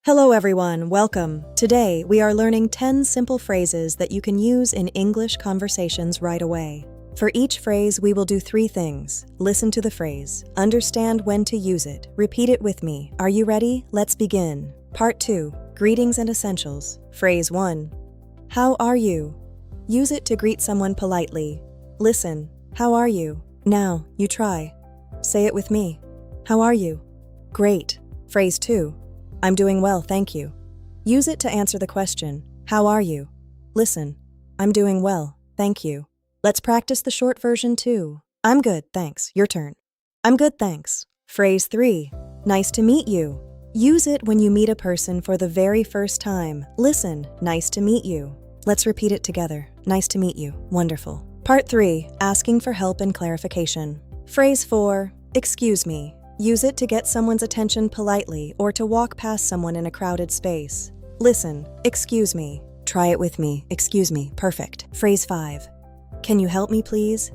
Hello everyone, welcome. Today we are learning 10 simple phrases that you can use in English conversations right away. For each phrase, we will do 3 things. Listen to the phrase, understand when to use it, repeat it with me. Are you ready? Let's begin. Part 2, Greetings and Essentials. Phrase 1. How are you? Use it to greet someone politely. Listen, how are you? Now, you try. Say it with me. How are you? Great. Phrase 2. I'm doing well, thank you. Use it to answer the question, how are you? Listen, I'm doing well, thank you. Let's practice the short version too. I'm good, thanks. Your turn. I'm good, thanks. Phrase 3. Nice to meet you. Use it when you meet a person for the very first time. Listen, nice to meet you. Let's repeat it together. Nice to meet you. Wonderful. Part 3. Asking for help and clarification. Phrase 4. Excuse me. Use it to get someone's attention politely or to walk past someone in a crowded space. Listen, excuse me. Try it with me. Excuse me. Perfect. Phrase 5. Can you help me, please?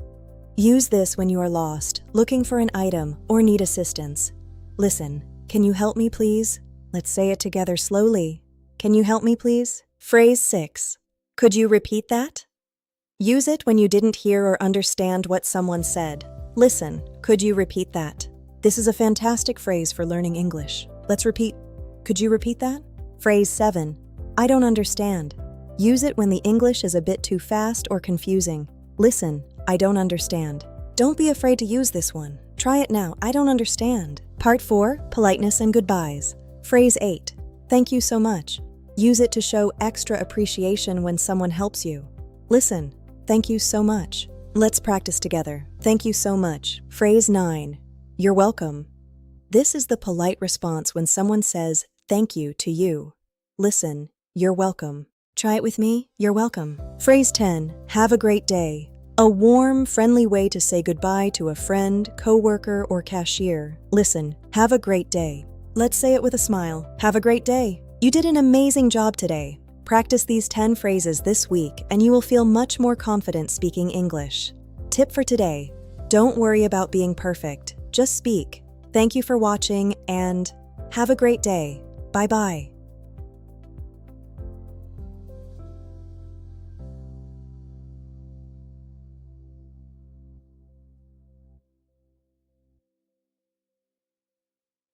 Use this when you are lost, looking for an item, or need assistance. Listen, can you help me, please? Let's say it together slowly. Can you help me, please? Phrase 6. Could you repeat that? Use it when you didn't hear or understand what someone said. Listen, could you repeat that? This is a fantastic phrase for learning English. Let's repeat. Could you repeat that? Phrase 7. I don't understand. Use it when the English is a bit too fast or confusing. Listen, I don't understand. Don't be afraid to use this one. Try it now. I don't understand. Part 4. Politeness and goodbyes. Phrase 8. Thank you so much. Use it to show extra appreciation when someone helps you. Listen, thank you so much. Let's practice together. Thank you so much. Phrase 9. You're welcome. This is the polite response when someone says thank you to you. Listen, you're welcome. Try it with me. You're welcome. Phrase 10. Have a great day. A warm, friendly way to say goodbye to a friend, coworker, or cashier. Listen, have a great day. Let's say it with a smile. Have a great day. You did an amazing job today. Practice these 10 phrases this week and you will feel much more confident speaking English. Tip for today. Don't worry about being perfect. Just speak. Thank you for watching and have a great day. Bye-bye.